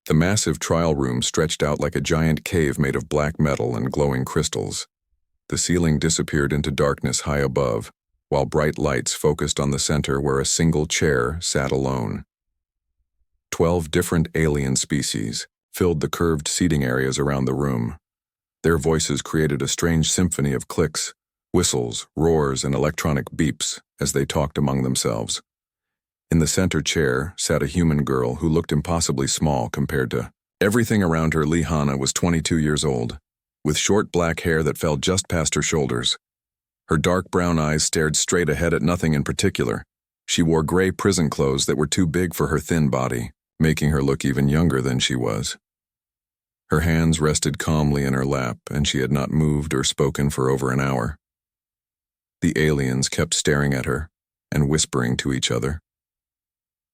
The massive trial room stretched out like a giant cave made of black metal and glowing crystals. The ceiling disappeared into darkness high above, while bright lights focused on the center where a single chair sat alone. 12 different alien species filled the curved seating areas around the room. Their voices created a strange symphony of clicks, whistles, roars, and electronic beeps as they talked among themselves. In the center chair sat a human girl who looked impossibly small compared to everything around her. Hana was 22 years old, with short black hair that fell just past her shoulders. Her dark brown eyes stared straight ahead at nothing in particular. She wore gray prison clothes that were too big for her thin body, making her look even younger than she was. Her hands rested calmly in her lap, and she had not moved or spoken for over an hour. The aliens kept staring at her and whispering to each other.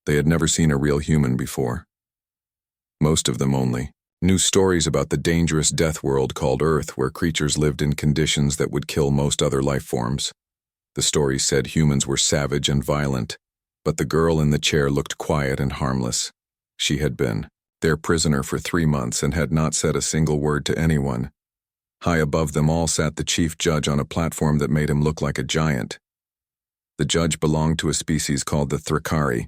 They had never seen a real human before. Most of them only knew stories about the dangerous death world called Earth, where creatures lived in conditions that would kill most other life forms. The stories said humans were savage and violent, but the girl in the chair looked quiet and harmless. She had been their prisoner for 3 months and had not said a single word to anyone. High above them all sat the chief judge on a platform that made him look like a giant. The judge belonged to a species called the Thrakari,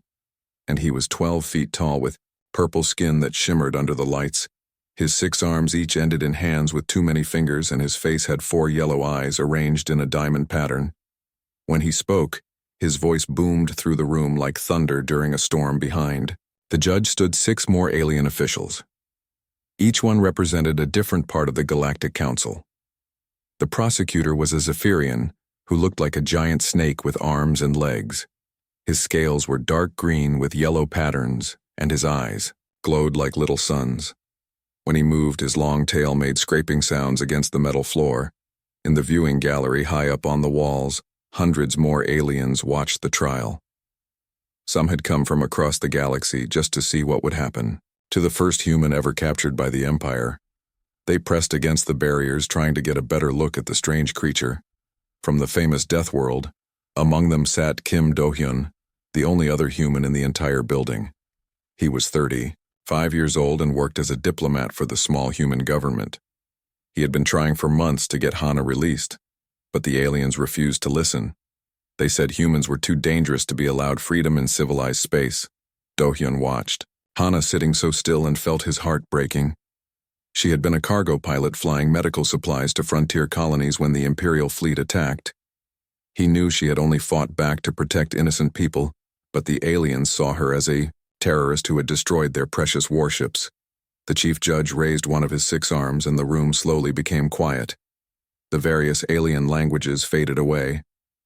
and he was 12 feet tall with purple skin that shimmered under the lights. His 6 arms each ended in hands with too many fingers, and his face had 4 yellow eyes arranged in a diamond pattern. When he spoke, his voice boomed through the room like thunder during a storm behind. The judge stood 6 more alien officials. Each one represented a different part of the Galactic Council. The prosecutor was a Zephyrian who looked like a giant snake with arms and legs. His scales were dark green with yellow patterns, and his eyes glowed like little suns. When he moved, his long tail made scraping sounds against the metal floor. In the viewing gallery high up on the walls, hundreds more aliens watched the trial. Some had come from across the galaxy just to see what would happen to the first human ever captured by the Empire. They pressed against the barriers, trying to get a better look at the strange creature. From the famous Deathworld, among them sat Kim Do-hyun, the only other human in the entire building. He was 35 years old and worked as a diplomat for the small human government. He had been trying for months to get Hana released, but the aliens refused to listen. They said humans were too dangerous to be allowed freedom in civilized space. Do-hyun watched, Hana sitting so still, and felt his heart breaking. She had been a cargo pilot flying medical supplies to frontier colonies when the Imperial fleet attacked. He knew she had only fought back to protect innocent people, but the aliens saw her as a terrorist who had destroyed their precious warships. The chief judge raised one of his 6 arms, and the room slowly became quiet. The various alien languages faded away,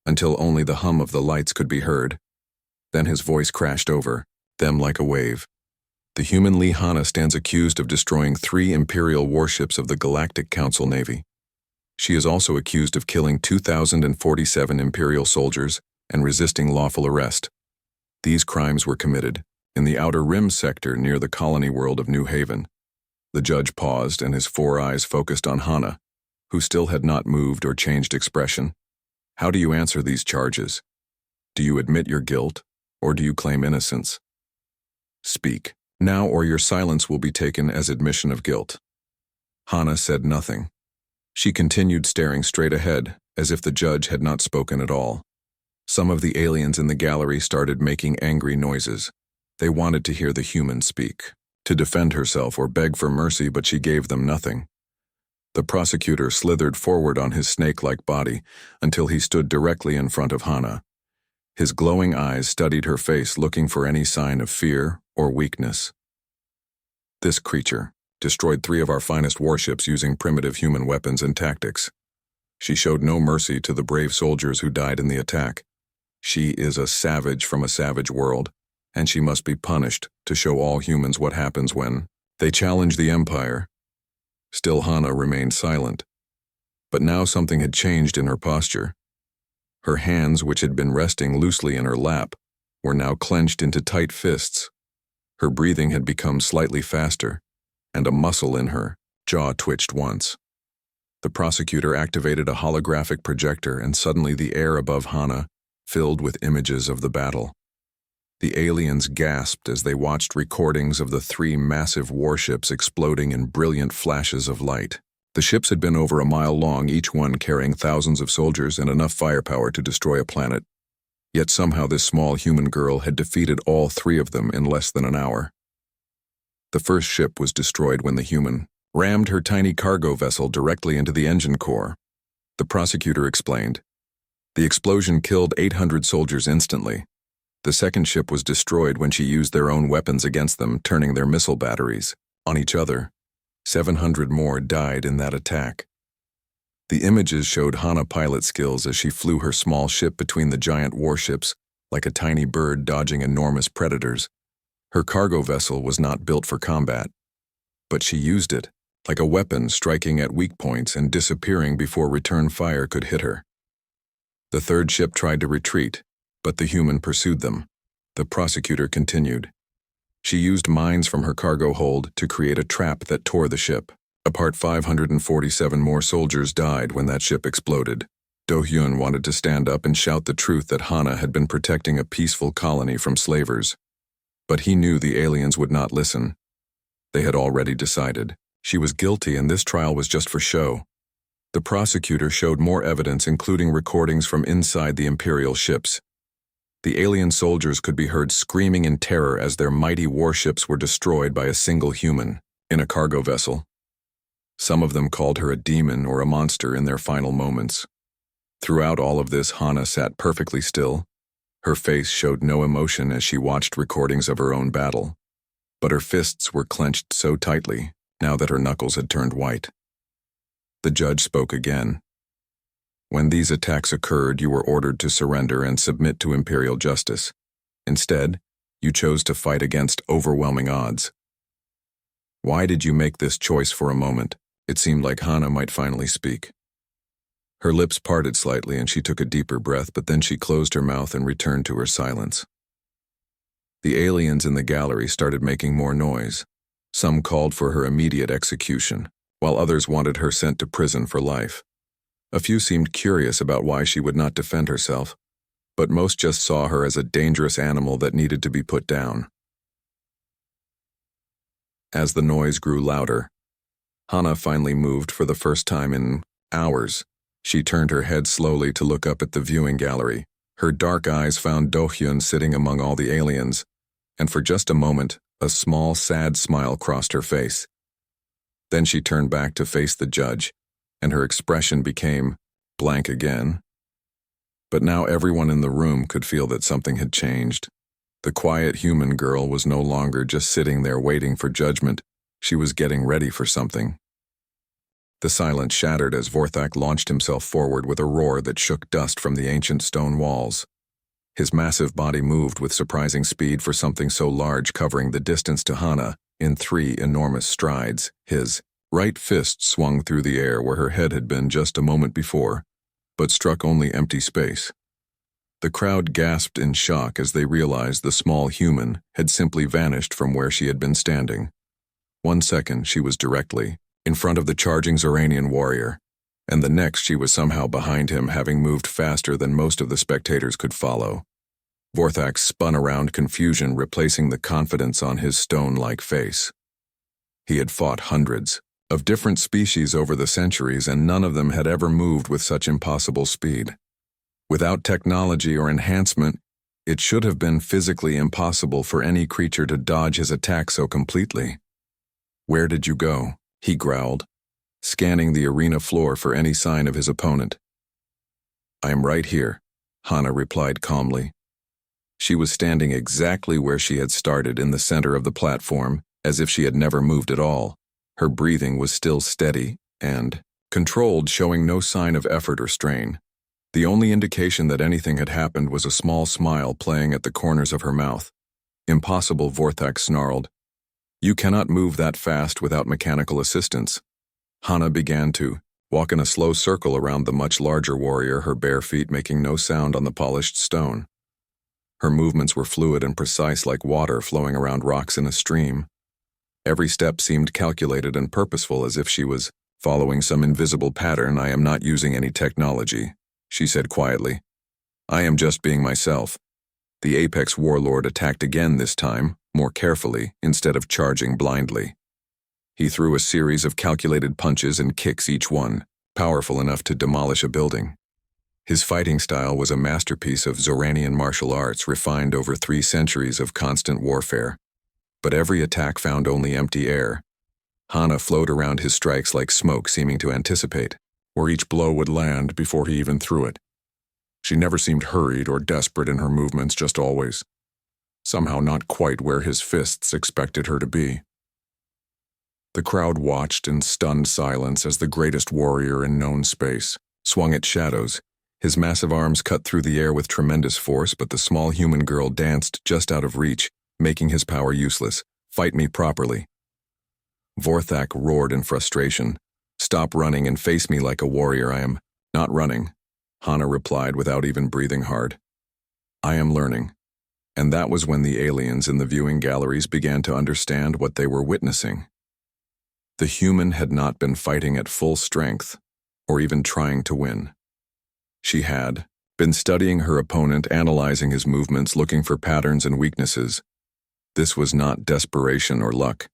until only the hum of the lights could be heard. Then his voice crashed over them like a wave. The human Hana stands accused of destroying 3 Imperial warships of the Galactic Council Navy. She is also accused of killing 2,047 Imperial soldiers and resisting lawful arrest. These crimes were committed in the Outer Rim sector near the colony world of New Haven. The judge paused, and his 4 eyes focused on Hana, who still had not moved or changed expression. How do you answer these charges? Do you admit your guilt, or do you claim innocence? Speak now, or your silence will be taken as admission of guilt. Hana said nothing. She continued staring straight ahead, as if the judge had not spoken at all. Some of the aliens in the gallery started making angry noises. They wanted to hear the human speak, to defend herself or beg for mercy, but she gave them nothing. The prosecutor slithered forward on his snake-like body until he stood directly in front of Hana. His glowing eyes studied her face, looking for any sign of fear or weakness. This creature destroyed 3 of our finest warships using primitive human weapons and tactics. She showed no mercy to the brave soldiers who died in the attack. She is a savage from a savage world, and she must be punished to show all humans what happens when they challenge the Empire. Still, Hana remained silent. But now something had changed in her posture. Her hands, which had been resting loosely in her lap, were now clenched into tight fists. Her breathing had become slightly faster, and a muscle in her jaw twitched once. The prosecutor activated a holographic projector, and suddenly the air above Hana filled with images of the battle. The aliens gasped as they watched recordings of the three massive warships exploding in brilliant flashes of light. The ships had been over a mile long, each one carrying thousands of soldiers and enough firepower to destroy a planet. Yet somehow this small human girl had defeated all three of them in less than an hour. The first ship was destroyed when the human rammed her tiny cargo vessel directly into the engine core. The prosecutor explained. The explosion killed 800 soldiers instantly. The second ship was destroyed when she used their own weapons against them, turning their missile batteries on each other. 700 more died in that attack. The images showed Hana pilot skills as she flew her small ship between the giant warships like a tiny bird dodging enormous predators. Her cargo vessel was not built for combat, but she used it like a weapon, striking at weak points and disappearing before return fire could hit her. The third ship tried to retreat, but the human pursued them. The prosecutor continued. She used mines from her cargo hold to create a trap that tore the ship apart. 547 more soldiers died when that ship exploded. Do-hyun wanted to stand up and shout the truth that Hana had been protecting a peaceful colony from slavers. But he knew the aliens would not listen. They had already decided. She was guilty and this trial was just for show. The prosecutor showed more evidence, including recordings from inside the Imperial ships. The alien soldiers could be heard screaming in terror as their mighty warships were destroyed by a single human in a cargo vessel. Some of them called her a demon or a monster in their final moments. Throughout all of this, Hana sat perfectly still. Her face showed no emotion as she watched recordings of her own battle. But her fists were clenched so tightly, now that her knuckles had turned white. The judge spoke again. When these attacks occurred, you were ordered to surrender and submit to imperial justice. Instead, you chose to fight against overwhelming odds. Why did you make this choice? For a moment, it seemed like Hana might finally speak. Her lips parted slightly and she took a deeper breath, but then she closed her mouth and returned to her silence. The aliens in the gallery started making more noise. Some called for her immediate execution, while others wanted her sent to prison for life. A few seemed curious about why she would not defend herself, but most just saw her as a dangerous animal that needed to be put down. As the noise grew louder, Hana finally moved for the first time in hours. She turned her head slowly to look up at the viewing gallery. Her dark eyes found Do-hyun sitting among all the aliens, and for just a moment, a small, sad smile crossed her face. Then she turned back to face the judge, and her expression became blank again. But now everyone in the room could feel that something had changed. The quiet human girl was no longer just sitting there waiting for judgment. She was getting ready for something. The silence shattered as Vorthak launched himself forward with a roar that shook dust from the ancient stone walls. His massive body moved with surprising speed for something so large, covering the distance to Hana in 3 enormous strides. His right fist swung through the air where her head had been just a moment before, but struck only empty space. The crowd gasped in shock as they realized the small human had simply vanished from where she had been standing. 1 second she was directly in front of the charging Zoranian warrior, and the next she was somehow behind him, having moved faster than most of the spectators could follow. Vorthak spun around, confusion replacing the confidence on his stone-like face. He had fought hundreds of different species over the centuries, and none of them had ever moved with such impossible speed. Without technology or enhancement, it should have been physically impossible for any creature to dodge his attack so completely. "Where did you go?" he growled, scanning the arena floor for any sign of his opponent. "I am right here," Hana replied calmly. She was standing exactly where she had started, in the center of the platform, as if she had never moved at all. Her breathing was still steady and controlled, showing no sign of effort or strain. The only indication that anything had happened was a small smile playing at the corners of her mouth. "Impossible," Vorthak snarled. "You cannot move that fast without mechanical assistance." Hana began to walk in a slow circle around the much larger warrior, her bare feet making no sound on the polished stone. Her movements were fluid and precise, like water flowing around rocks in a stream. Every step seemed calculated and purposeful, as if she was following some invisible pattern. "I am not using any technology," she said quietly. "I am just being myself." The apex warlord attacked again this time, more carefully, instead of charging blindly. He threw a series of calculated punches and kicks each one, powerful enough to demolish a building. His fighting style was a masterpiece of Zoranian martial arts refined over 3 centuries of constant warfare. But every attack found only empty air. Hana flowed around his strikes like smoke, seeming to anticipate where each blow would land before he even threw it. She never seemed hurried or desperate in her movements, just always. Somehow not quite where his fists expected her to be. The crowd watched in stunned silence as the greatest warrior in known space swung at shadows. His massive arms cut through the air with tremendous force, but the small human girl danced just out of reach, making his power useless. "Fight me properly." Vorthak roared in frustration. "Stop running and face me like a warrior." "I am not running," Hana replied without even breathing hard. "I am learning." And that was when the aliens in the viewing galleries began to understand what they were witnessing. The human had not been fighting at full strength, or even trying to win. She had been studying her opponent, analyzing his movements, looking for patterns and weaknesses. This was not desperation or luck.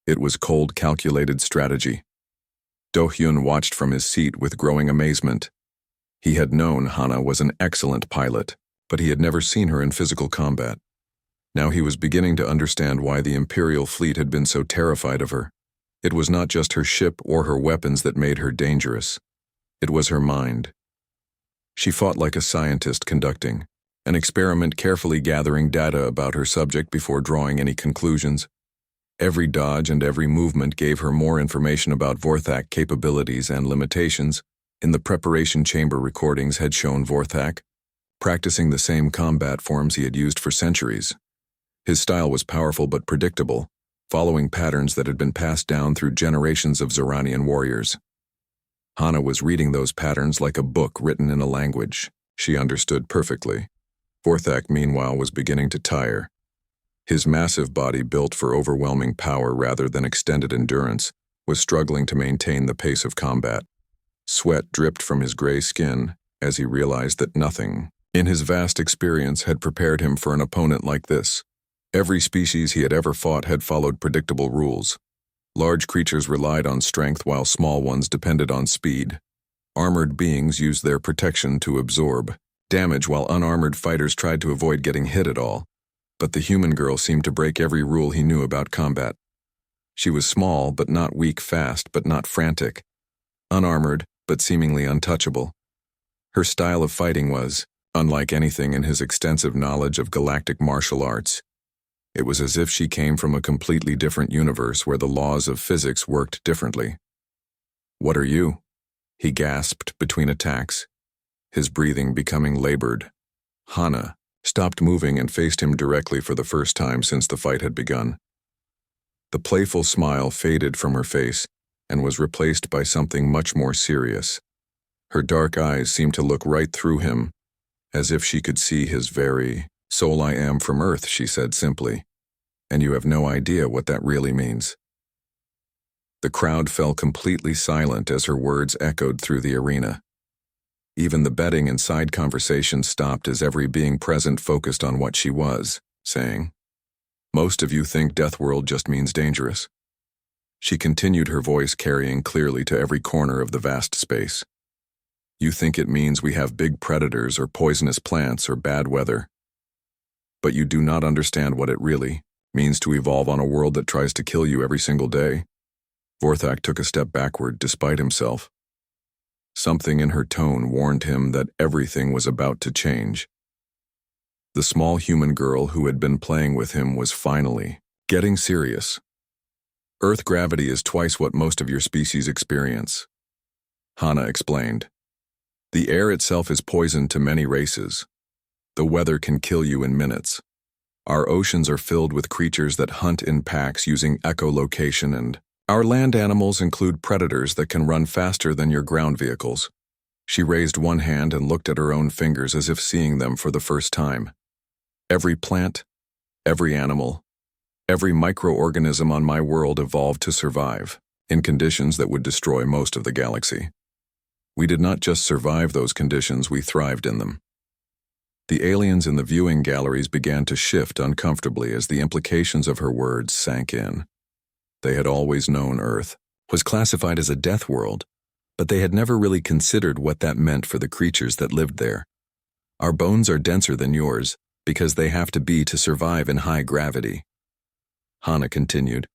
It was cold, calculated strategy. Do-hyun watched from his seat with growing amazement. He had known Hana was an excellent pilot, but he had never seen her in physical combat. Now he was beginning to understand why the Imperial fleet had been so terrified of her. It was not just her ship or her weapons that made her dangerous. It was her mind. She fought like a scientist conducting an experiment, carefully gathering data about her subject before drawing any conclusions. Every dodge and every movement gave her more information about Vorthak capabilities and limitations. In the preparation chamber, recordings had shown Vorthak practicing the same combat forms he had used for centuries. His style was powerful but predictable, following patterns that had been passed down through generations of Zoranian warriors. Hana was reading those patterns like a book written in a language she understood perfectly. Vorthak, meanwhile, was beginning to tire. His massive body, built for overwhelming power rather than extended endurance, was struggling to maintain the pace of combat. Sweat dripped from his gray skin as he realized that nothing in his vast experience had prepared him for an opponent like this. Every species he had ever fought had followed predictable rules. Large creatures relied on strength while small ones depended on speed. Armored beings used their protection to absorb damage while unarmored fighters tried to avoid getting hit at all. But the human girl seemed to break every rule he knew about combat. She was small but not weak, fast but not frantic, unarmored but seemingly untouchable. Her style of fighting was unlike anything in his extensive knowledge of galactic martial arts. It was as if she came from a completely different universe where the laws of physics worked differently. "What are you?" he gasped between attacks, his breathing becoming labored. Hana stopped moving and faced him directly for the first time since the fight had begun. The playful smile faded from her face and was replaced by something much more serious. Her dark eyes seemed to look right through him, as if she could see his very soul. "I am from Earth," she said simply, "and you have no idea what that really means." The crowd fell completely silent as her words echoed through the arena. Even the betting and side conversation stopped as every being present focused on what she was saying. "Most of you think Deathworld just means dangerous." She continued, her voice carrying clearly to every corner of the vast space. "You think it means we have big predators or poisonous plants or bad weather. But you do not understand what it really means to evolve on a world that tries to kill you every single day." Vorthak took a step backward despite himself. Something in her tone warned him that everything was about to change. The small human girl who had been playing with him was finally getting serious. "Earth gravity is twice what most of your species experience," Hana explained. "The air itself is poison to many races. The weather can kill you in minutes. Our oceans are filled with creatures that hunt in packs using echolocation, and our land animals include predators that can run faster than your ground vehicles." She raised one hand and looked at her own fingers as if seeing them for the first time. "Every plant, every animal, every microorganism on my world evolved to survive in conditions that would destroy most of the galaxy. We did not just survive those conditions, we thrived in them. The aliens in the viewing galleries began to shift uncomfortably as the implications of her words sank in. They had always known Earth was classified as a death world, but they had never really considered what that meant for the creatures that lived there. Our bones are denser than yours because they have to be to survive in high gravity. Hana continued.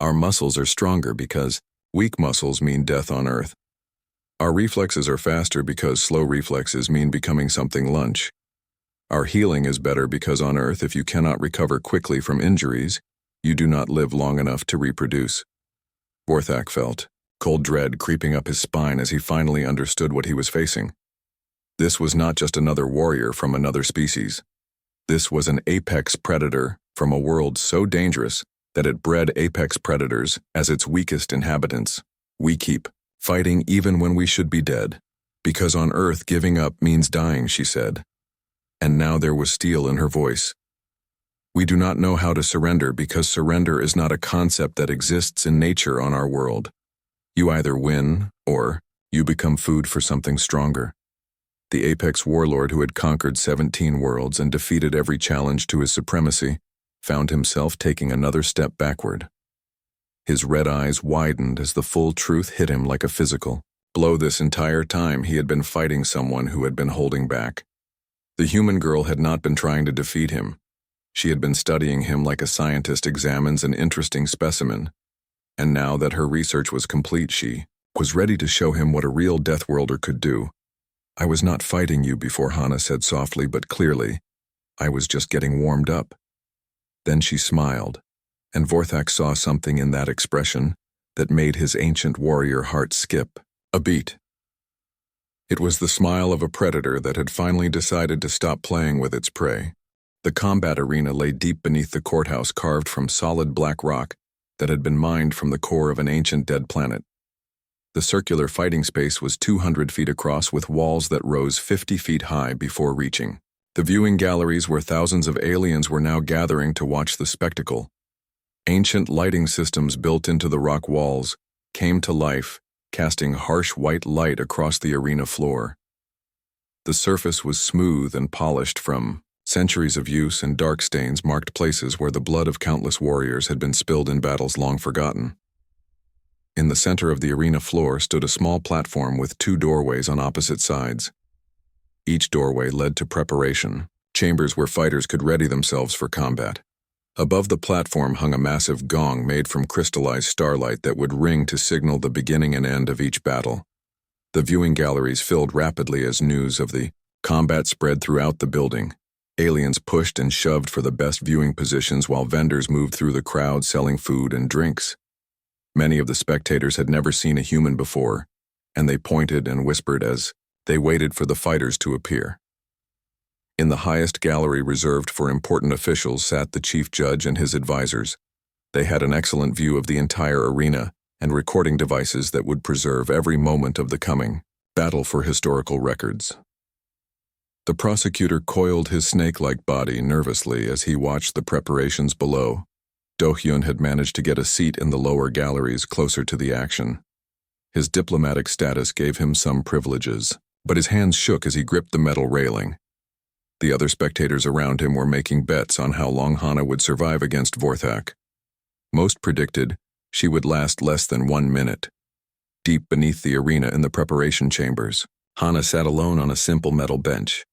Our muscles are stronger because weak muscles mean death on Earth. Our reflexes are faster because slow reflexes mean becoming something lunch. Our healing is better because on Earth, if you cannot recover quickly from injuries, you do not live long enough to reproduce. Vorthak felt cold dread creeping up his spine as he finally understood what he was facing. This was not just another warrior from another species. This was an apex predator from a world so dangerous that it bred apex predators as its weakest inhabitants. We keep fighting even when we should be dead, because on Earth giving up means dying, she said. And now there was steel in her voice. We do not know how to surrender because surrender is not a concept that exists in nature on our world. You either win or you become food for something stronger. The apex warlord who had conquered 17 worlds and defeated every challenge to his supremacy found himself taking another step backward. His red eyes widened as the full truth hit him like a physical blow. This entire time he had been fighting someone who had been holding back. The human girl had not been trying to defeat him. She had been studying him like a scientist examines an interesting specimen. And now that her research was complete, she was ready to show him what a real Deathworlder could do. I was not fighting you before, Hana said softly but clearly. I was just getting warmed up. Then she smiled, and Vorthak saw something in that expression that made his ancient warrior heart skip a beat. It was the smile of a predator that had finally decided to stop playing with its prey. The combat arena lay deep beneath the courthouse carved from solid black rock that had been mined from the core of an ancient dead planet. The circular fighting space was 200 feet across with walls that rose 50 feet high before reaching the viewing galleries where thousands of aliens were now gathering to watch the spectacle. Ancient lighting systems built into the rock walls came to life, casting harsh white light across the arena floor. The surface was smooth and polished from centuries of use, and dark stains marked places where the blood of countless warriors had been spilled in battles long forgotten. In the center of the arena floor stood a small platform with 2 doorways on opposite sides. Each doorway led to preparation, chambers where fighters could ready themselves for combat. Above the platform hung a massive gong made from crystallized starlight that would ring to signal the beginning and end of each battle. The viewing galleries filled rapidly as news of the combat spread throughout the building. Aliens pushed and shoved for the best viewing positions while vendors moved through the crowd selling food and drinks. Many of the spectators had never seen a human before, and they pointed and whispered as they waited for the fighters to appear. In the highest gallery reserved for important officials sat the chief judge and his advisors. They had an excellent view of the entire arena and recording devices that would preserve every moment of the coming battle for historical records. The prosecutor coiled his snake-like body nervously as he watched the preparations below. Do-hyun had managed to get a seat in the lower galleries closer to the action. His diplomatic status gave him some privileges, but his hands shook as he gripped the metal railing. The other spectators around him were making bets on how long Hana would survive against Vorthak. Most predicted she would last less than 1 minute. Deep beneath the arena in the preparation chambers, Hana sat alone on a simple metal bench.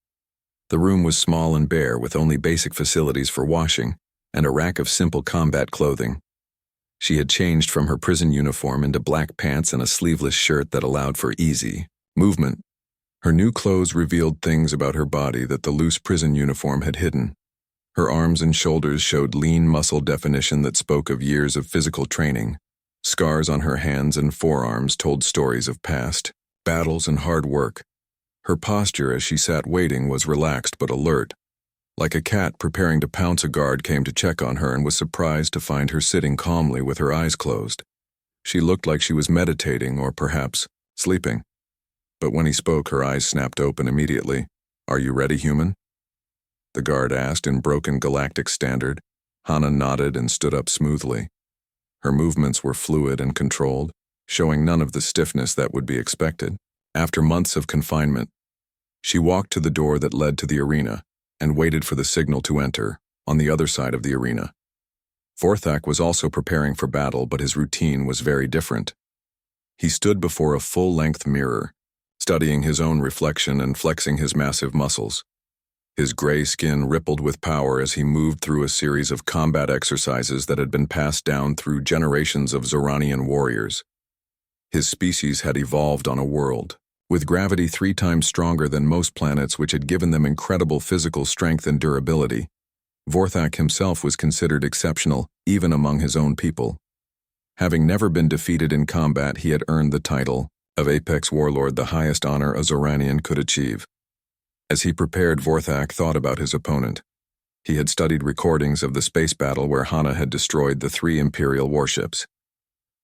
The room was small and bare with only basic facilities for washing and a rack of simple combat clothing. She had changed from her prison uniform into black pants and a sleeveless shirt that allowed for easy movement. Her new clothes revealed things about her body that the loose prison uniform had hidden. Her arms and shoulders showed lean muscle definition that spoke of years of physical training. Scars on her hands and forearms told stories of past battles and hard work. Her posture as she sat waiting was relaxed but alert. Like a cat preparing to pounce, a guard came to check on her and was surprised to find her sitting calmly with her eyes closed. She looked like she was meditating or perhaps sleeping. But when he spoke, her eyes snapped open immediately. "Are you ready, human?" The guard asked in broken galactic standard. Hana nodded and stood up smoothly. Her movements were fluid and controlled, showing none of the stiffness that would be expected. After months of confinement, she walked to the door that led to the arena. and waited for the signal to enter, on the other side of the arena. Vorthak was also preparing for battle, but his routine was very different. He stood before a full-length mirror, studying his own reflection and flexing his massive muscles. His gray skin rippled with power as he moved through a series of combat exercises that had been passed down through generations of Zoranian warriors. His species had evolved on a world, with gravity 3 times stronger than most planets, which had given them incredible physical strength and durability. Vorthak himself was considered exceptional, even among his own people. Having never been defeated in combat, he had earned the title of Apex Warlord, the highest honor a Zoranian could achieve. As he prepared, Vorthak thought about his opponent. He had studied recordings of the space battle where Hana had destroyed the 3 Imperial warships.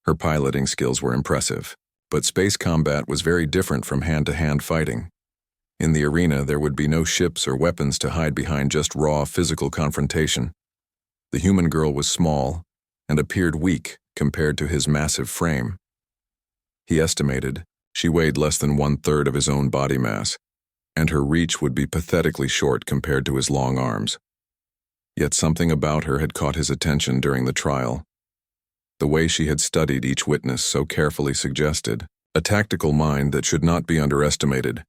Her piloting skills were impressive, but space combat was very different from hand-to-hand fighting. In the arena, there would be no ships or weapons to hide behind, just raw physical confrontation. The human girl was small and appeared weak compared to his massive frame. He estimated she weighed less than 1/3 of his own body mass, and her reach would be pathetically short compared to his long arms. Yet something about her had caught his attention during the trial. The way she had studied each witness so carefully suggested a tactical mind that should not be underestimated.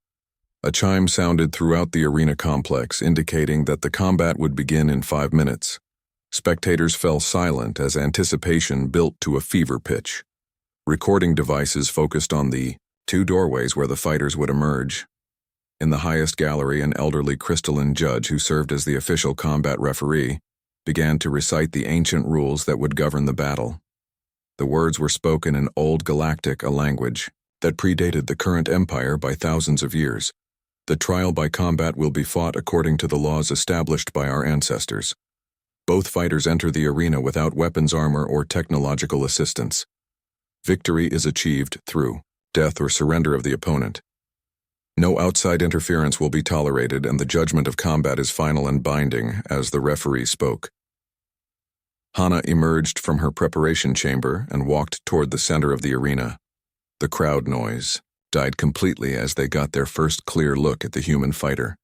A chime sounded throughout the arena complex, indicating that the combat would begin in 5 minutes. Spectators fell silent as anticipation built to a fever pitch. Recording devices focused on the 2 doorways where the fighters would emerge. In the highest gallery, an elderly crystalline judge who served as the official combat referee began to recite the ancient rules that would govern the battle. The words were spoken in Old Galactic, a language that predated the current empire by thousands of years. The trial by combat will be fought according to the laws established by our ancestors. Both fighters enter the arena without weapons, armor, or technological assistance. Victory is achieved through death or surrender of the opponent. No outside interference will be tolerated, and the judgment of combat is final and binding, as the referee spoke. Hana emerged from her preparation chamber and walked toward the center of the arena. The crowd noise died completely as they got their first clear look at the human fighter.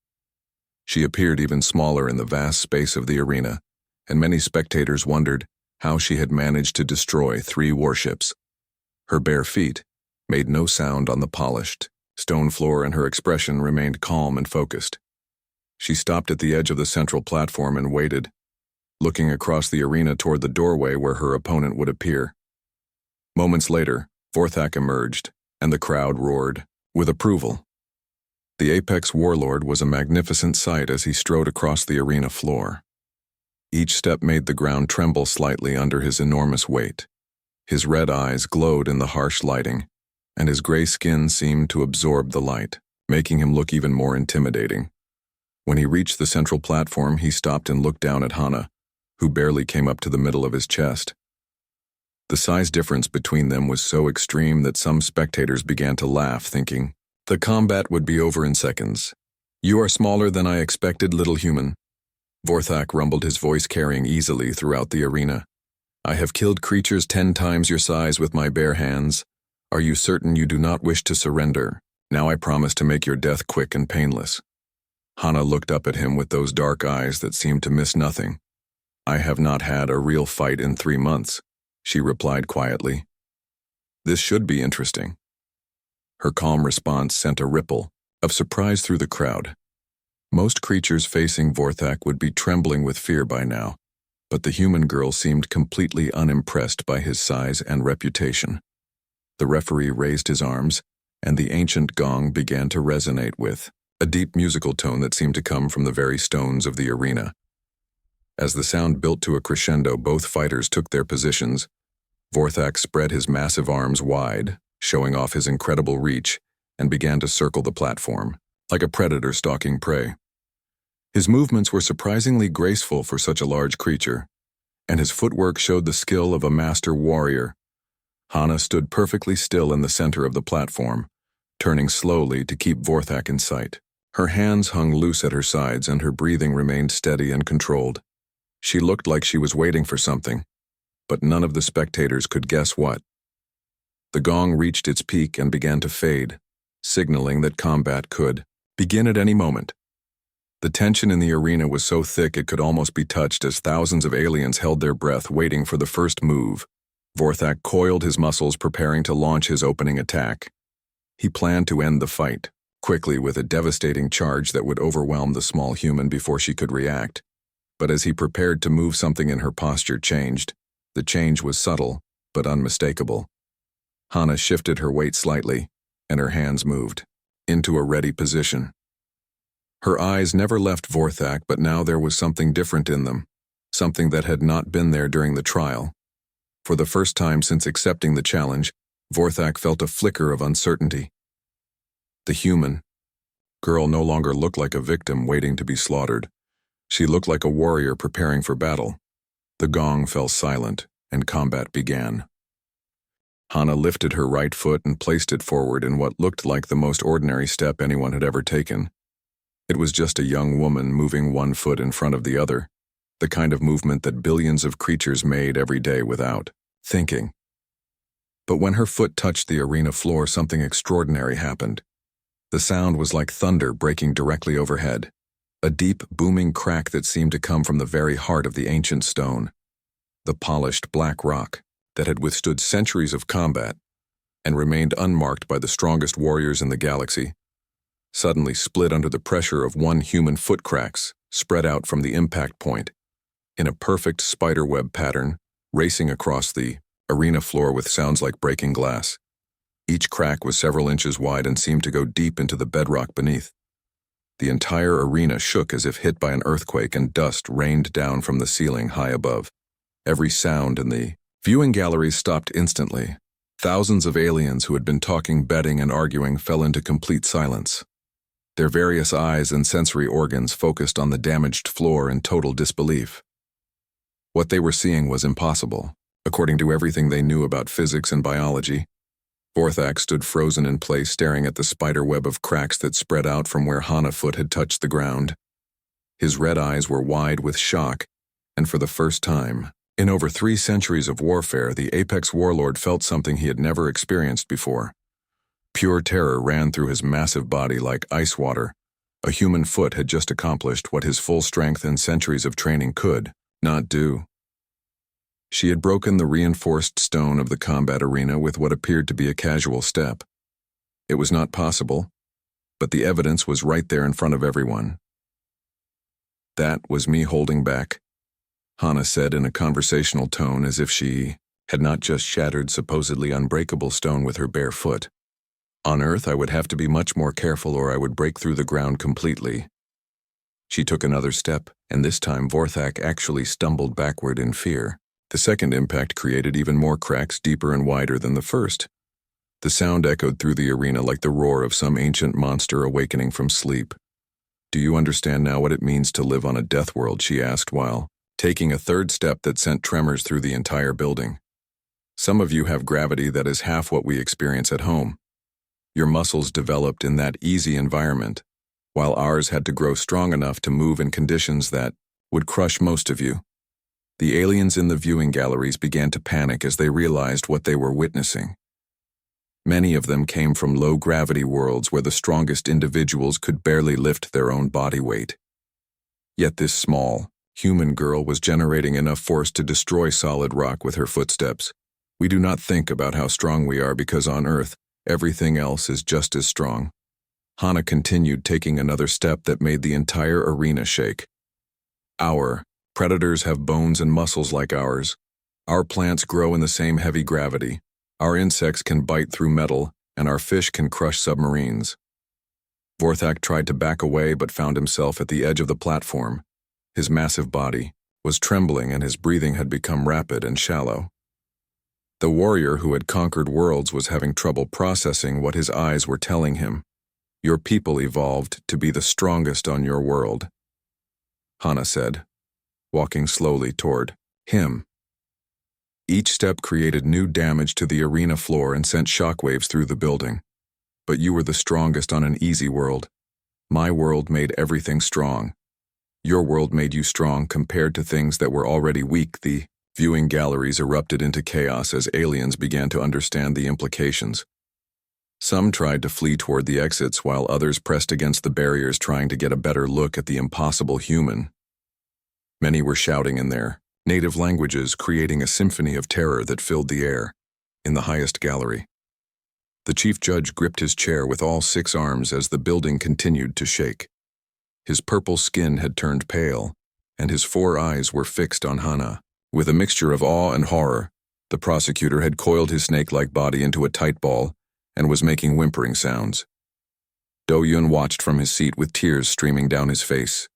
She appeared even smaller in the vast space of the arena, and many spectators wondered how she had managed to destroy 3 warships. Her bare feet made no sound on the polished stone floor, and her expression remained calm and focused. She stopped at the edge of the central platform and waited, looking across the arena toward the doorway where her opponent would appear. Moments later, Vorthak emerged, and the crowd roared with approval. The Apex Warlord was a magnificent sight as he strode across the arena floor. Each step made the ground tremble slightly under his enormous weight. His red eyes glowed in the harsh lighting, and his gray skin seemed to absorb the light, making him look even more intimidating. When he reached the central platform, he stopped and looked down at Hana, who barely came up to the middle of his chest. The size difference between them was so extreme that some spectators began to laugh, thinking the combat would be over in seconds. "You are smaller than I expected, little human." Vorthak rumbled, his voice carrying easily throughout the arena. "I have killed creatures 10 times your size with my bare hands. Are you certain you do not wish to surrender? Now I promise to make your death quick and painless." Hana looked up at him with those dark eyes that seemed to miss nothing. "I have not had a real fight in 3 months," she replied quietly. "This should be interesting." Her calm response sent a ripple of surprise through the crowd. Most creatures facing Vorthak would be trembling with fear by now, but the human girl seemed completely unimpressed by his size and reputation. The referee raised his arms, and the ancient gong began to resonate with a deep musical tone that seemed to come from the very stones of the arena. As the sound built to a crescendo, both fighters took their positions. Vorthak spread his massive arms wide, showing off his incredible reach, and began to circle the platform, like a predator stalking prey. His movements were surprisingly graceful for such a large creature, and his footwork showed the skill of a master warrior. Hana stood perfectly still in the center of the platform, turning slowly to keep Vorthak in sight. Her hands hung loose at her sides, and her breathing remained steady and controlled. She looked like she was waiting for something, but none of the spectators could guess what. The gong reached its peak and began to fade, signaling that combat could begin at any moment. The tension in the arena was so thick it could almost be touched as thousands of aliens held their breath waiting for the first move. Vorthak coiled his muscles preparing to launch his opening attack. He planned to end the fight, quickly with a devastating charge that would overwhelm the small human before she could react. But as he prepared to move, something in her posture changed. The change was subtle, but unmistakable. Hana shifted her weight slightly, and her hands moved into a ready position. Her eyes never left Vorthak, but now there was something different in them, something that had not been there during the trial. For the first time since accepting the challenge, Vorthak felt a flicker of uncertainty. The human girl no longer looked like a victim waiting to be slaughtered. She looked like a warrior preparing for battle. The gong fell silent, and combat began. Hana lifted her right foot and placed it forward in what looked like the most ordinary step anyone had ever taken. It was just a young woman moving one foot in front of the other, the kind of movement that billions of creatures made every day without thinking. But when her foot touched the arena floor, something extraordinary happened. The sound was like thunder breaking directly overhead, a deep, booming crack that seemed to come from the very heart of the ancient stone. The polished black rock that had withstood centuries of combat and remained unmarked by the strongest warriors in the galaxy, suddenly split under the pressure of one human foot cracks spread out from the impact point, in a perfect spiderweb pattern, racing across the arena floor with sounds like breaking glass. Each crack was several inches wide and seemed to go deep into the bedrock beneath. The entire arena shook as if hit by an earthquake, and dust rained down from the ceiling high above. Every sound in the viewing galleries stopped instantly. Thousands of aliens who had been talking, betting, and arguing fell into complete silence. Their various eyes and sensory organs focused on the damaged floor in total disbelief. What they were seeing was impossible, according to everything they knew about physics and biology. Vorthak stood frozen in place, staring at the spider web of cracks that spread out from where Hana foot had touched the ground. His red eyes were wide with shock, and for the first time in over 3 centuries of warfare, the apex warlord felt something he had never experienced before. Pure terror ran through his massive body like ice water. A human foot had just accomplished what his full strength and centuries of training could not do. She had broken the reinforced stone of the combat arena with what appeared to be a casual step. It was not possible, but the evidence was right there in front of everyone. "That was me holding back," Hana said in a conversational tone, as if she had not just shattered supposedly unbreakable stone with her bare foot. "On Earth, I would have to be much more careful, or I would break through the ground completely." She took another step, and this time Vorthak actually stumbled backward in fear. The second impact created even more cracks, deeper and wider than the first. The sound echoed through the arena like the roar of some ancient monster awakening from sleep. "Do you understand now what it means to live on a death world?" she asked, while taking a third step that sent tremors through the entire building. "Some of you have gravity that is half what we experience at home. Your muscles developed in that easy environment, while ours had to grow strong enough to move in conditions that would crush most of you." The aliens in the viewing galleries began to panic as they realized what they were witnessing. Many of them came from low-gravity worlds where the strongest individuals could barely lift their own body weight. Yet this small, human girl was generating enough force to destroy solid rock with her footsteps. "We do not think about how strong we are because on Earth, everything else is just as strong." Hana continued, taking another step that made the entire arena shake. "Our predators have bones and muscles like ours. Our plants grow in the same heavy gravity. Our insects can bite through metal, and our fish can crush submarines." Vorthak tried to back away but found himself at the edge of the platform. His massive body was trembling and his breathing had become rapid and shallow. The warrior who had conquered worlds was having trouble processing what his eyes were telling him. "Your people evolved to be the strongest on your world," Hana said, walking slowly toward him. Each step created new damage to the arena floor and sent shockwaves through the building. "But you were the strongest on an easy world. My world made everything strong. Your world made you strong compared to things that were already weak." The viewing galleries erupted into chaos as aliens began to understand the implications. Some tried to flee toward the exits while others pressed against the barriers trying to get a better look at the impossible human. Many were shouting in their native languages, creating a symphony of terror that filled the air. In the highest gallery, the chief judge gripped his chair with all 6 arms as the building continued to shake. His purple skin had turned pale, and his 4 eyes were fixed on Hana. With a mixture of awe and horror, the prosecutor had coiled his snake-like body into a tight ball and was making whimpering sounds. Do-Yun watched from his seat with tears streaming down his face.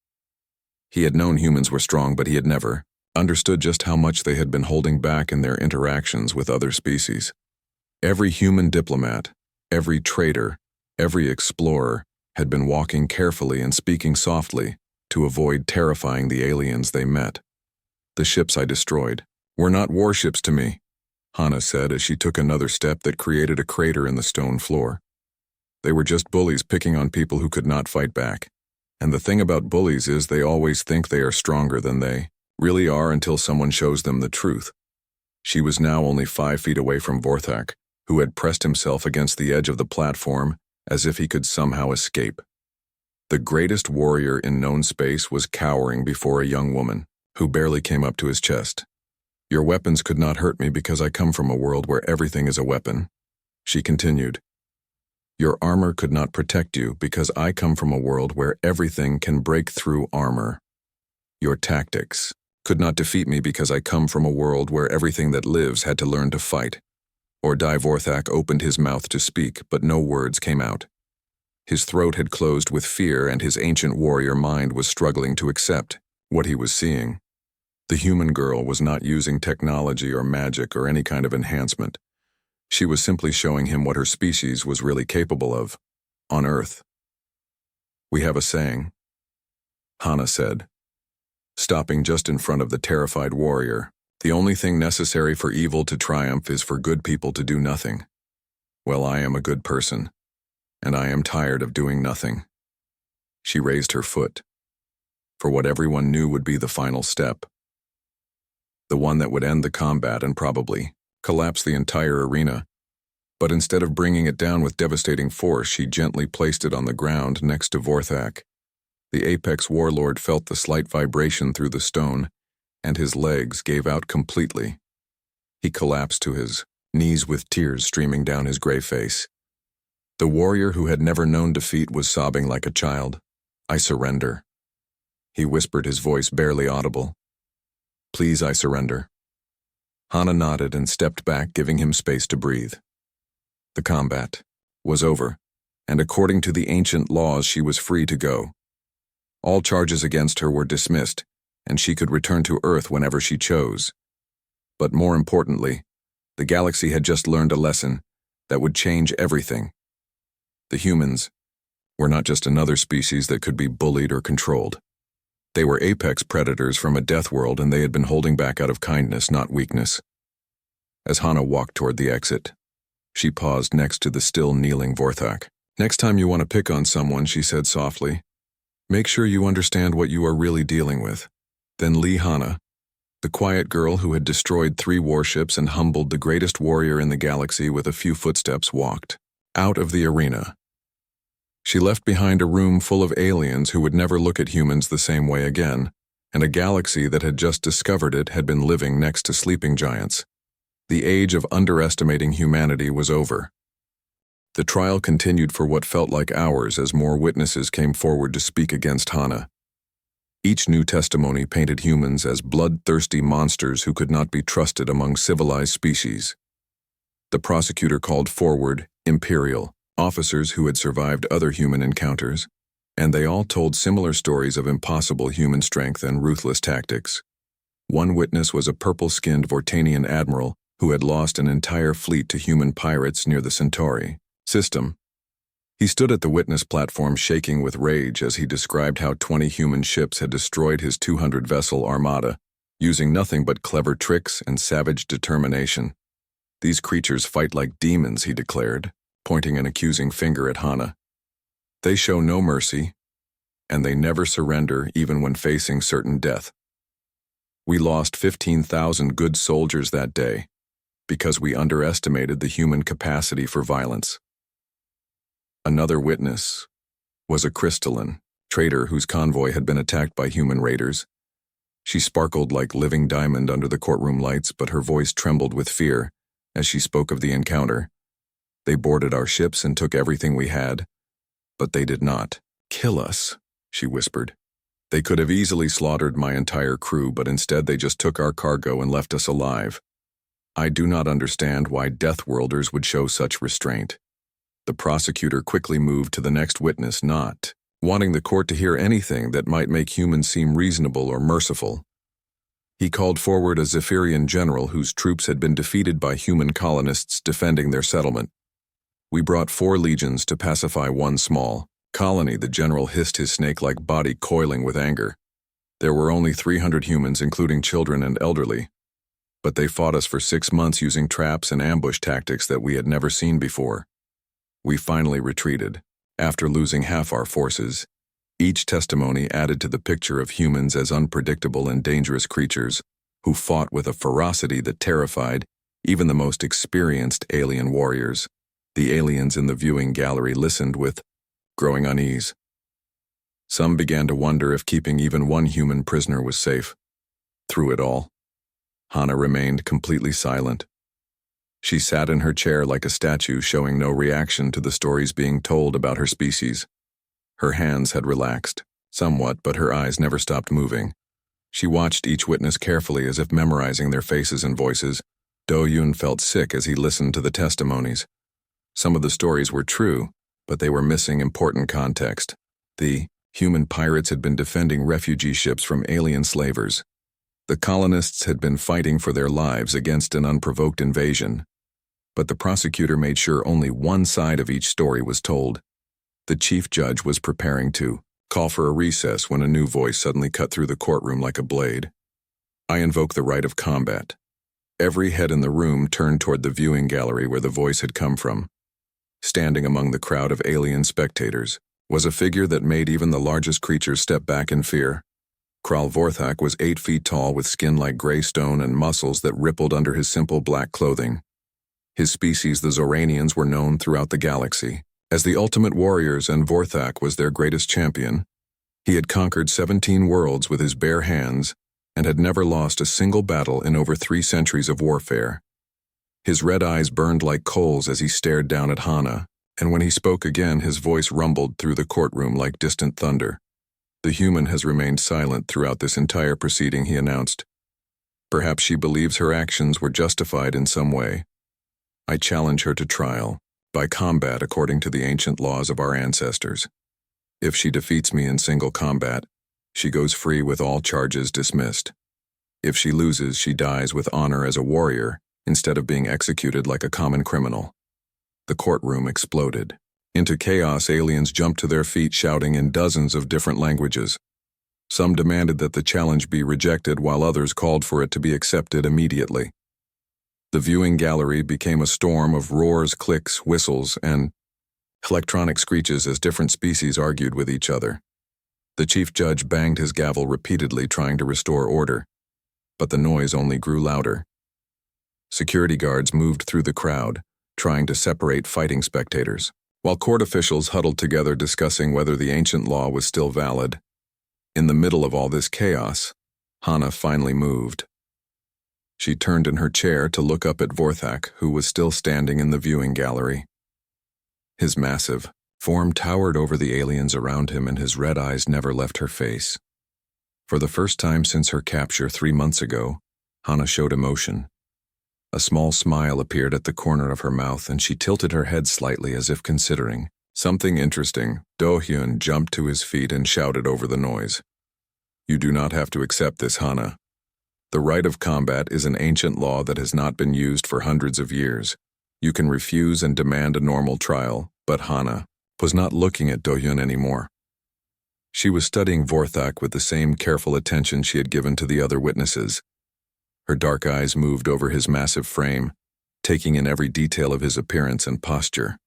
He had known humans were strong, but he had never understood just how much they had been holding back in their interactions with other species. Every human diplomat, every trader, every explorer had been walking carefully and speaking softly to avoid terrifying the aliens they met. "The ships I destroyed were not warships to me," Hana said as she took another step that created a crater in the stone floor. "They were just bullies picking on people who could not fight back. And the thing about bullies is they always think they are stronger than they really are until someone shows them the truth." She was now only 5 feet away from Vorthak, who had pressed himself against the edge of the platform as if he could somehow escape. The greatest warrior in known space was cowering before a young woman who barely came up to his chest. "Your weapons could not hurt me because I come from a world where everything is a weapon," she continued. "Your armor could not protect you because I come from a world where everything can break through armor. Your tactics could not defeat me because I come from a world where everything that lives had to learn to fight." Or Vorthak opened his mouth to speak, but no words came out. His throat had closed with fear, and his ancient warrior mind was struggling to accept what he was seeing. The human girl was not using technology or magic or any kind of enhancement. She was simply showing him what her species was really capable of, on Earth. "We have a saying," Hana said, stopping just in front of the terrified warrior. "The only thing necessary for evil to triumph is for good people to do nothing. Well, I am a good person, and I am tired of doing nothing." She raised her foot for what everyone knew would be the final step, the one that would end the combat and probably collapse the entire arena. But instead of bringing it down with devastating force, she gently placed it on the ground next to Vorthak. The apex warlord felt the slight vibration through the stone, and his legs gave out completely. He collapsed to his knees with tears streaming down his gray face. The warrior who had never known defeat was sobbing like a child. "I surrender," he whispered, his voice barely audible. "Please, I surrender." Hana nodded and stepped back, giving him space to breathe. The combat was over, and according to the ancient laws, she was free to go. All charges against her were dismissed, and she could return to Earth whenever she chose. But more importantly, the galaxy had just learned a lesson that would change everything. The humans were not just another species that could be bullied or controlled. They were apex predators from a death world, and they had been holding back out of kindness, not weakness. As Hana walked toward the exit, she paused next to the still kneeling Vorthak. "Next time you want to pick on someone," she said softly, "make sure you understand what you are really dealing with." Then Hana, the quiet girl who had destroyed 3 warships and humbled the greatest warrior in the galaxy with a few footsteps, walked out of the arena. She left behind a room full of aliens who would never look at humans the same way again, and a galaxy that had just discovered it had been living next to sleeping giants. The age of underestimating humanity was over. The trial continued for what felt like hours as more witnesses came forward to speak against Hana. Each new testimony painted humans as bloodthirsty monsters who could not be trusted among civilized species. The prosecutor called forward Imperial officers who had survived other human encounters, and they all told similar stories of impossible human strength and ruthless tactics. One witness was a purple-skinned Vortanian admiral who had lost an entire fleet to human pirates near the Centauri system. He stood at the witness platform shaking with rage as he described how 20 human ships had destroyed his 200-vessel armada, using nothing but clever tricks and savage determination. "These creatures fight like demons," he declared, pointing an accusing finger at Hana. "They show no mercy, and they never surrender even when facing certain death. We lost 15,000 good soldiers that day because we underestimated the human capacity for violence." Another witness was a crystalline trader whose convoy had been attacked by human raiders. She sparkled like living diamond under the courtroom lights, but her voice trembled with fear as she spoke of the encounter. They boarded our ships and took everything we had, but they did not kill us, she whispered. They could have easily slaughtered my entire crew, but instead they just took our cargo and left us alive. I do not understand why Deathworlders would show such restraint. The prosecutor quickly moved to the next witness, not wanting the court to hear anything that might make humans seem reasonable or merciful. He called forward a Zephyrian general whose troops had been defeated by human colonists defending their settlement. We brought 4 legions to pacify one small colony, the general hissed, his snake-like body coiling with anger. There were only 300 humans, including children and elderly, but they fought us for 6 months using traps and ambush tactics that we had never seen before. We finally retreated, after losing half our forces. Each testimony added to the picture of humans as unpredictable and dangerous creatures who fought with a ferocity that terrified even the most experienced alien warriors. The aliens in the viewing gallery listened with growing unease. Some began to wonder if keeping even one human prisoner was safe. Through it all, Hana remained completely silent. She sat in her chair like a statue, showing no reaction to the stories being told about her species. Her hands had relaxed somewhat, but her eyes never stopped moving. She watched each witness carefully, as if memorizing their faces and voices. Do-Yun felt sick as he listened to the testimonies. Some of the stories were true, but they were missing important context. The human pirates had been defending refugee ships from alien slavers. The colonists had been fighting for their lives against an unprovoked invasion. But the prosecutor made sure only one side of each story was told. The chief judge was preparing to call for a recess when a new voice suddenly cut through the courtroom like a blade. I invoke the right of combat. Every head in the room turned toward the viewing gallery where the voice had come from. Standing among the crowd of alien spectators was a figure that made even the largest creatures step back in fear. Kral Vorthak was 8 feet tall, with skin like gray stone and muscles that rippled under his simple black clothing. His species, the Zoranians, were known throughout the galaxy as the ultimate warriors, and Vorthak was their greatest champion. He had conquered 17 worlds with his bare hands and had never lost a single battle in over 3 centuries of warfare. His red eyes burned like coals as he stared down at Hana, and when he spoke again, his voice rumbled through the courtroom like distant thunder. The human has remained silent throughout this entire proceeding, he announced. Perhaps she believes her actions were justified in some way. I challenge her to trial, by combat according to the ancient laws of our ancestors. If she defeats me in single combat, she goes free with all charges dismissed. If she loses, she dies with honor as a warrior, instead of being executed like a common criminal. The courtroom exploded. Into chaos, aliens jumped to their feet, shouting in dozens of different languages. Some demanded that the challenge be rejected, while others called for it to be accepted immediately. The viewing gallery became a storm of roars, clicks, whistles, and electronic screeches as different species argued with each other. The chief judge banged his gavel repeatedly, trying to restore order, but the noise only grew louder. Security guards moved through the crowd, trying to separate fighting spectators, while court officials huddled together discussing whether the ancient law was still valid. In the middle of all this chaos, Hana finally moved. She turned in her chair to look up at Vorthak, who was still standing in the viewing gallery. His massive form towered over the aliens around him, and his red eyes never left her face. For the first time since her capture 3 months ago, Hana showed emotion. A small smile appeared at the corner of her mouth, and she tilted her head slightly as if considering something interesting. Do-Hyun jumped to his feet and shouted over the noise. You do not have to accept this, Hana. The right of combat is an ancient law that has not been used for hundreds of years. You can refuse and demand a normal trial, but Hana was not looking at Do-Hyun anymore. She was studying Vorthak with the same careful attention she had given to the other witnesses. Her dark eyes moved over his massive frame, taking in every detail of his appearance and posture.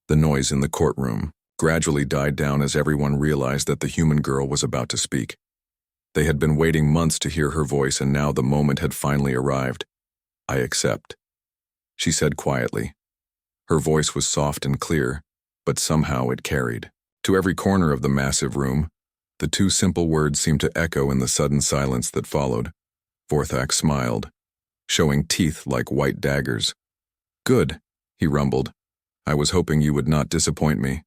The noise in the courtroom gradually died down as everyone realized that the human girl was about to speak. They had been waiting months to hear her voice, and now the moment had finally arrived. I accept, she said quietly. Her voice was soft and clear, but somehow it carried. To every corner of the massive room, the two simple words seemed to echo in the sudden silence that followed. Vorthak smiled, showing teeth like white daggers. "Good," he rumbled. "I was hoping you would not disappoint me."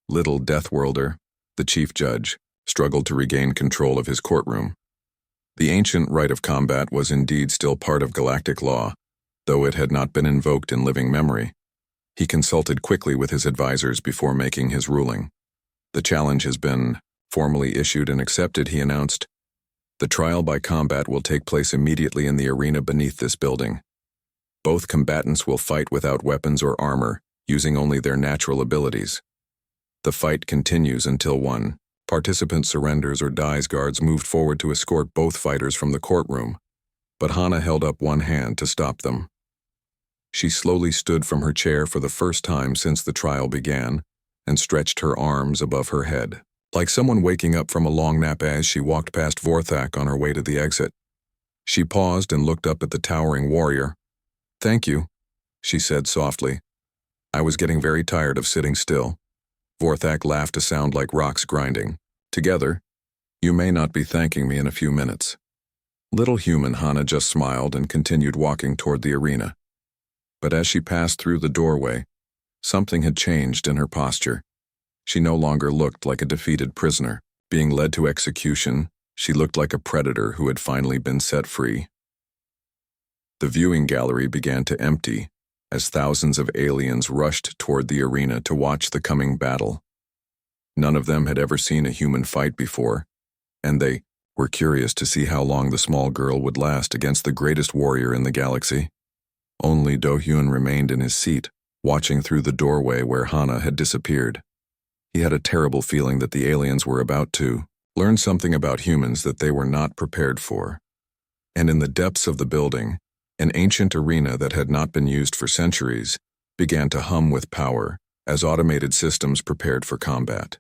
Little Deathworlder, the chief judge, struggled to regain control of his courtroom. The ancient right of combat was indeed still part of galactic law, though it had not been invoked in living memory. He consulted quickly with his advisors before making his ruling. "The challenge has been formally issued and accepted," he announced. "The trial by combat will take place immediately in the arena beneath this building. Both combatants will fight without weapons or armor, using only their natural abilities. The fight continues until one participant surrenders or dies." Guards moved forward to escort both fighters from the courtroom, but Hana held up one hand to stop them. She slowly stood from her chair for the first time since the trial began and stretched her arms above her head, like someone waking up from a long nap. As she walked past Vorthak on her way to the exit, she paused and looked up at the towering warrior. "Thank you," she said softly. "I was getting very tired of sitting still." Vorthak laughed, a sound like rocks grinding. "Together, you may not be thanking me in a few minutes." Little human Hana just smiled and continued walking toward the arena. But as she passed through the doorway, something had changed in her posture. She no longer looked like a defeated prisoner being led to execution. She looked like a predator who had finally been set free. The viewing gallery began to empty as thousands of aliens rushed toward the arena to watch the coming battle. None of them had ever seen a human fight before, and they were curious to see how long the small girl would last against the greatest warrior in the galaxy. Only Do-hyun remained in his seat, watching through the doorway where Hana had disappeared. He had a terrible feeling that the aliens were about to learn something about humans that they were not prepared for. And in the depths of the building, an ancient arena that had not been used for centuries began to hum with power as automated systems prepared for combat.